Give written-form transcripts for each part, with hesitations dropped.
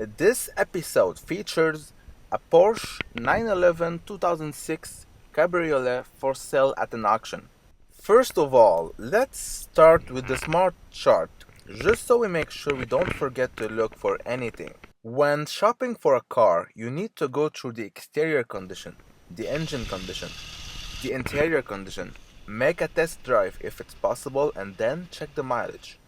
This episode features a Porsche 911 2006 Cabriolet for sale at an auction. First of all, let's start with the smart chart, just so we make sure we don't forget to look for anything. When shopping for a car, you need to go through the exterior condition, the engine condition, the interior condition, make a test drive if it's possible, and then check the mileage.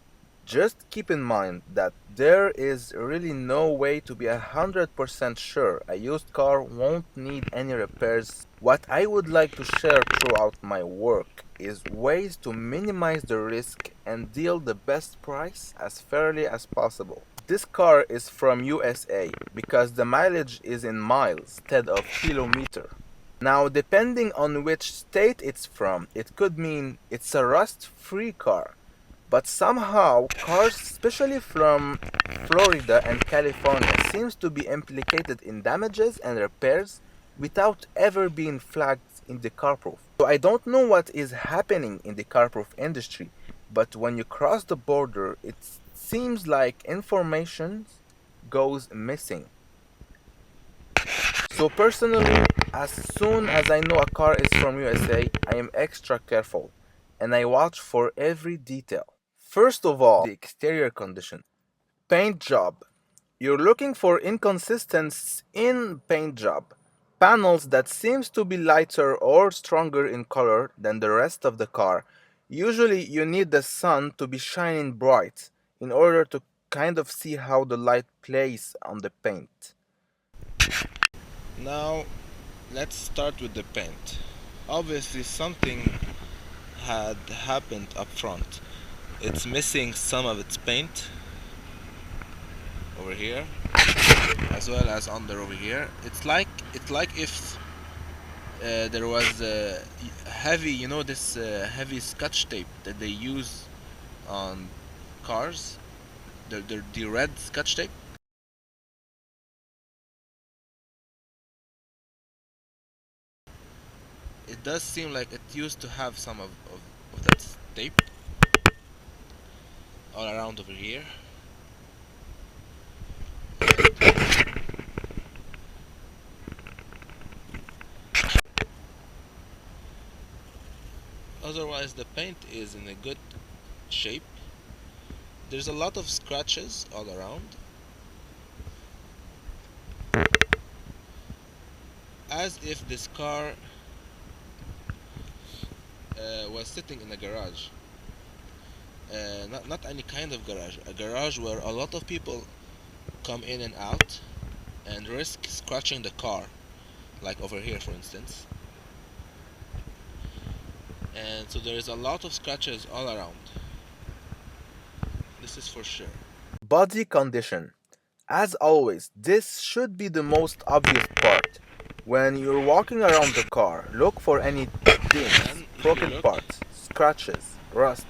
Just keep in mind that there is really no way to be 100% sure a used car won't need any repairs. What I would like to share throughout my work is ways to minimize the risk and deal the best price as fairly as possible. This car is from USA because the mileage is in miles instead of kilometer. Now, depending on which state it's from, it could mean it's a rust-free car. But somehow, cars, especially from Florida and California, seems to be implicated in damages and repairs without ever being flagged in the carproof. So I don't know what is happening in the carproof industry, but when you cross the border, it seems like information goes missing. So personally, as soon as I know a car is from USA, I am extra careful and I watch for every detail. First of all, the exterior condition. Paint job. You're looking for inconsistencies in paint job. Panels that seems to be lighter or stronger in color than the rest of the car. Usually you need the sun to be shining bright in order to kind of see how the light plays on the paint. Now, let's start with the paint. Obviously, something had happened up front. It's missing some of its paint over here, as well as under over here. It's like if there was heavy, this heavy Scotch tape that they use on cars. The red Scotch tape. It does seem like it used to have some of that tape all around over here. Otherwise, the paint is in a good shape. There's a lot of scratches all around, as if this car was sitting in a garage. Not any kind of garage, a garage where a lot of people come in and out and risk scratching the car, like over here for instance. And so there is a lot of scratches all around. This is for sure. Body condition. As always, this should be the most obvious part. When you're walking around the car, look for any dings, broken parts, scratches, rust,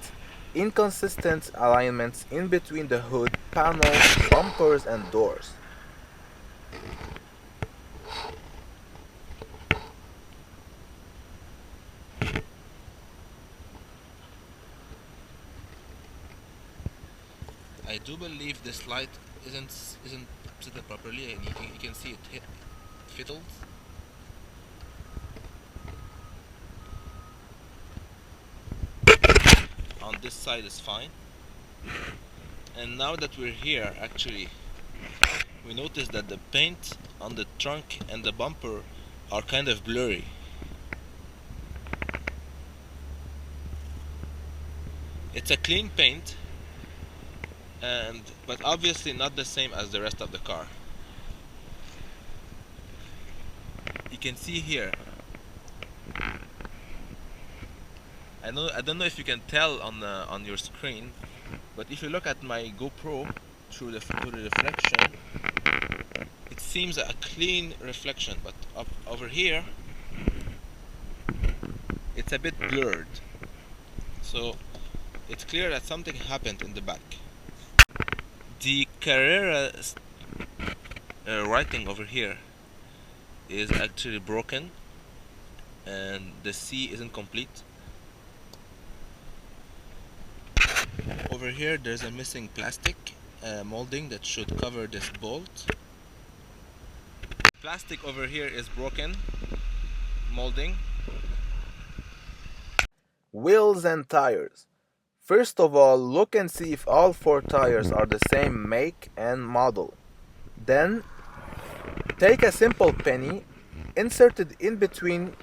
inconsistent alignments in between the hood, panels, bumpers, and doors. I do believe this light isn't set up properly, and you can see it fiddles. On this side is fine. And now that we're here, actually, we notice that the paint on the trunk and the bumper are kind of blurry. It's a clean paint, but obviously not the same as the rest of the car. You can see here. I don't know if you can tell on your screen, but if you look at my GoPro through the reflection, it seems a clean reflection, but up over here it's a bit blurred. So it's clear that something happened in the back. The Carrera writing over here is actually broken, and the C isn't complete. Over here there's a missing plastic, molding that should cover this bolt. Plastic over here is broken molding. Wheels and tires. First of all, look and see if all four tires are the same make and model. Then, take a simple penny, insert it in between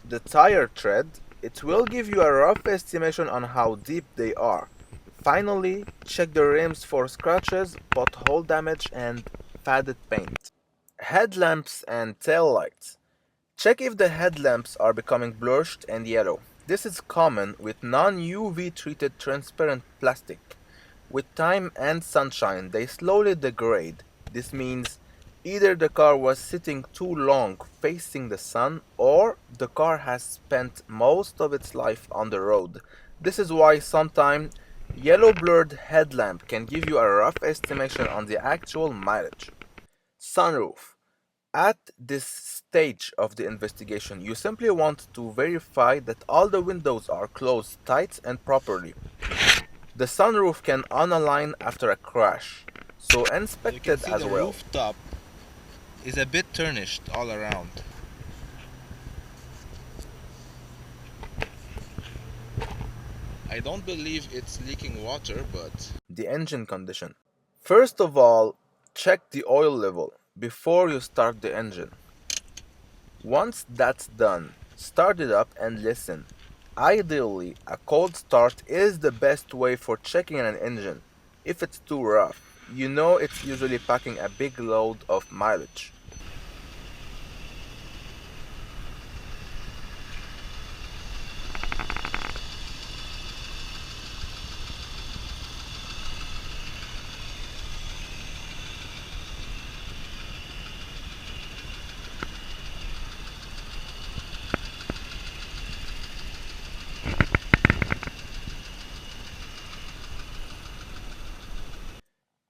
the tire tread. It will give you a rough estimation on how deep they are. Finally, check the rims for scratches, pothole damage, and faded paint. Headlamps and tail lights. Check if the headlamps are becoming blurred and yellow. This is common with non-UV treated transparent plastic. With time and sunshine, they slowly degrade. This means either the car was sitting too long facing the sun or the car has spent most of its life on the road. This is why sometimes yellow blurred headlamp can give you a rough estimation on the actual mileage. Sunroof. At this stage of the investigation, you simply want to verify that all the windows are closed tight and properly. The sunroof can unalign after a crash, so You inspect can it see as the well. rooftop is a bit tarnished all around. I don't believe it's leaking water, but The engine condition. First of all, check the oil level before you start the engine. Once that's done, start it up and listen. Ideally, a cold start is the best way for checking an engine. If it's too rough, you know it's usually packing a big load of mileage.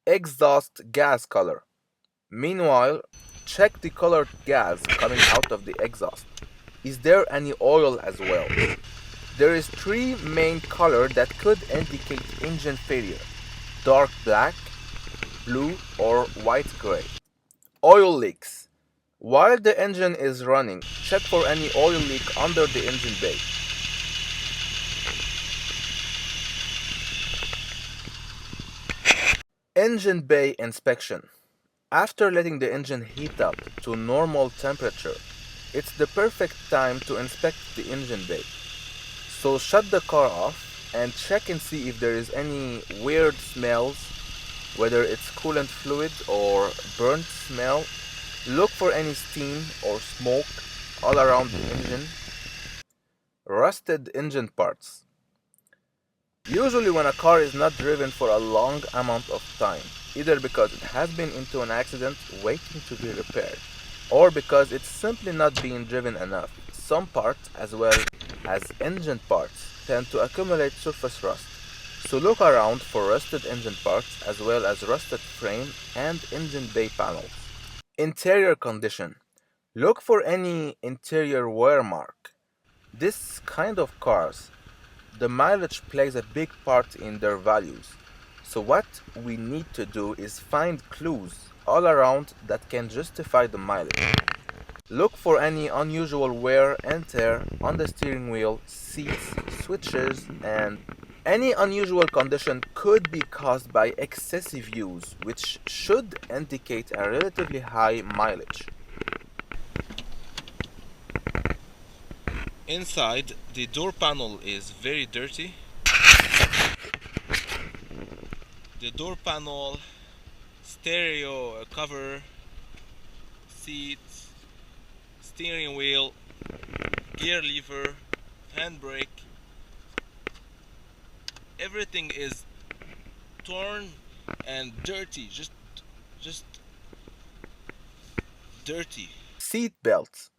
Exhaust gas color. Meanwhile, check the colored gas coming out of the exhaust. Is there any oil as well? There is three main colors that could indicate engine failure: dark black, blue, or white gray. Oil leaks. While the engine is running, check for any oil leak under the engine bay. Engine bay inspection. After letting the engine heat up to normal temperature, it's the perfect time to inspect the engine bay. So shut the car off and check and see if there is any weird smells, whether it's coolant fluid or burnt smell. Look for any steam or smoke all around the engine. Rusted engine parts. Usually when a car is not driven for a long amount of time, either because it has been into an accident waiting to be repaired, or because it's simply not being driven enough, some parts, as well as engine parts, tend to accumulate surface rust. So look around for rusted engine parts as well as rusted frame and engine bay panels. Interior condition. Look for any interior wear mark. This kind of cars, the mileage plays a big part in their values. So what we need to do is find clues all around that can justify the mileage. Look for any unusual wear and tear on the steering wheel, seats, switches, and any unusual condition could be caused by excessive use, which should indicate a relatively high mileage. inside the door panel is very dirty. The door panel, stereo cover, seats, steering wheel, gear lever, handbrake, everything is torn and dirty, just dirty. Seat belts.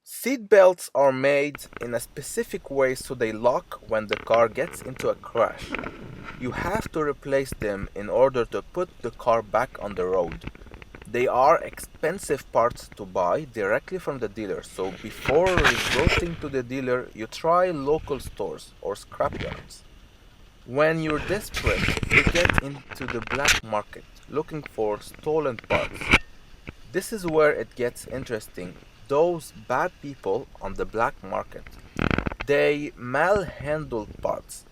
Seat belts are made in a specific way so they lock when the car gets into a crash. You have to replace them in order to put the car back on the road. They are expensive parts to buy directly from the dealer, so before resorting to the dealer, you try local stores or scrapyards. When you're desperate, you get into the black market looking for stolen parts. This is where it gets interesting. Those bad people on the black market, they malhandle parts.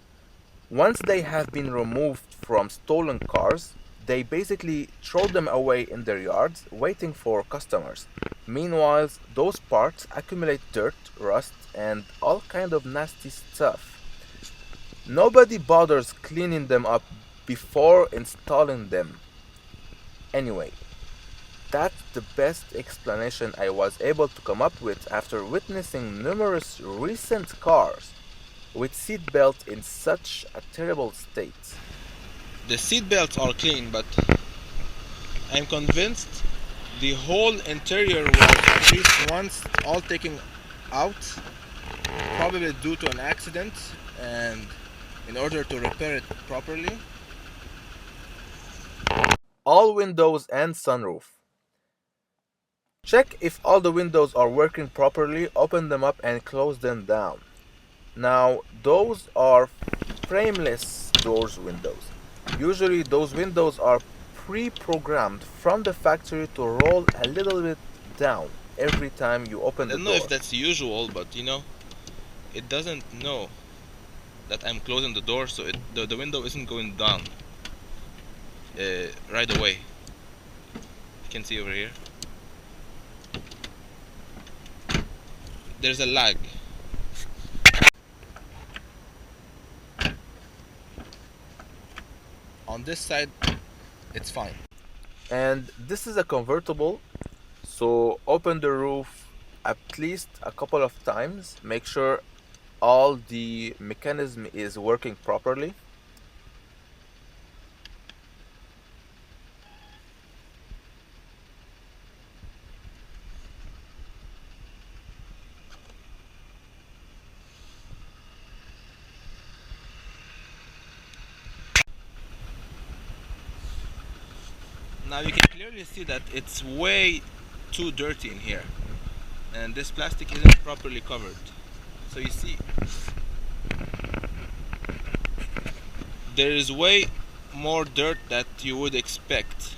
Once they have been removed from stolen cars, they basically throw them away in their yards waiting for customers. Meanwhile, those parts accumulate dirt, rust, and all kind of nasty stuff. Nobody bothers cleaning them up before installing them. Anyway, that's the best explanation I was able to come up with after witnessing numerous recent cars with seatbelt in such a terrible state. The seat belts are clean, but I'm convinced the whole interior was at least once all taken out, probably due to an accident, and in order to repair it properly. All windows and sunroof. Check if all the windows are working properly, open them up and close them down. Now, those are frameless doors windows. Usually, those windows are pre-programmed from the factory to roll a little bit down every time you I open the don't know if door. that's usual, but it doesn't know that I'm closing the door, so the window isn't going down right away. You can see over here. There's a lag. On this side, it's fine. And this is a convertible, so open the roof at least a couple of times. Make sure all the mechanism is working properly. Now you can clearly see that it's way too dirty in here, and this plastic isn't properly covered. So you see, there is way more dirt that you would expect.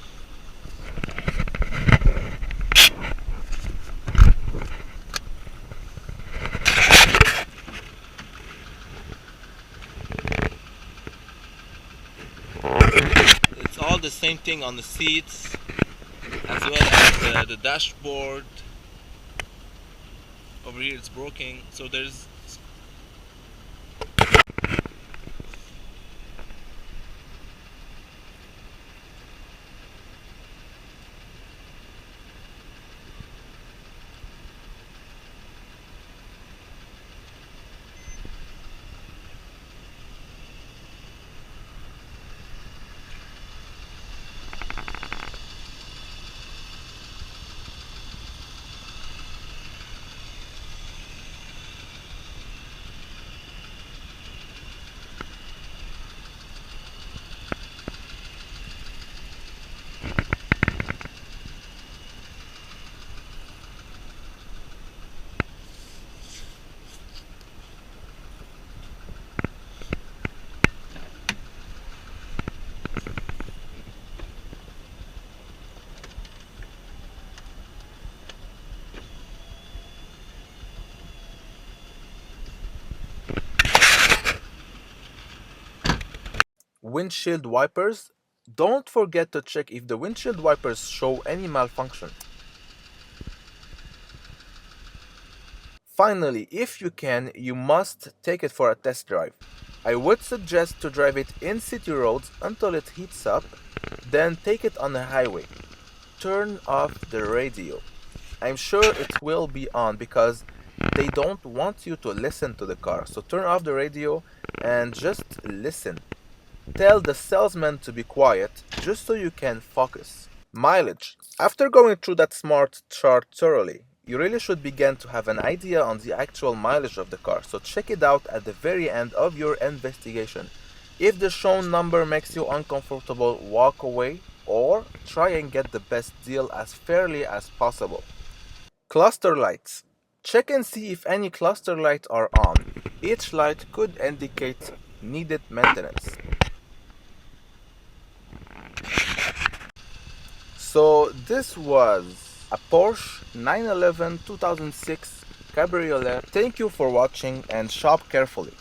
It's all the same thing on the seats, as well as the dashboard. Over here it's broken, so there's Windshield wipers. Don't forget to check if the windshield wipers show any malfunction. Finally, if you can, you must take it for a test drive. I would suggest to drive it in city roads until it heats up, then take it on the highway. Turn off the radio. I'm sure it will be on because they don't want you to listen to the car. So turn off the radio and just listen. Tell the salesman to be quiet just so you can focus. Mileage. After going through that smart chart thoroughly, you really should begin to have an idea on the actual mileage of the car, so check it out at the very end of your investigation. If the shown number makes you uncomfortable, walk away or try and get the best deal as fairly as possible. Cluster lights. Check and see if any cluster lights are on. Each light could indicate needed maintenance. So this was a Porsche 911 2006 Cabriolet. Thank you for watching and shop carefully.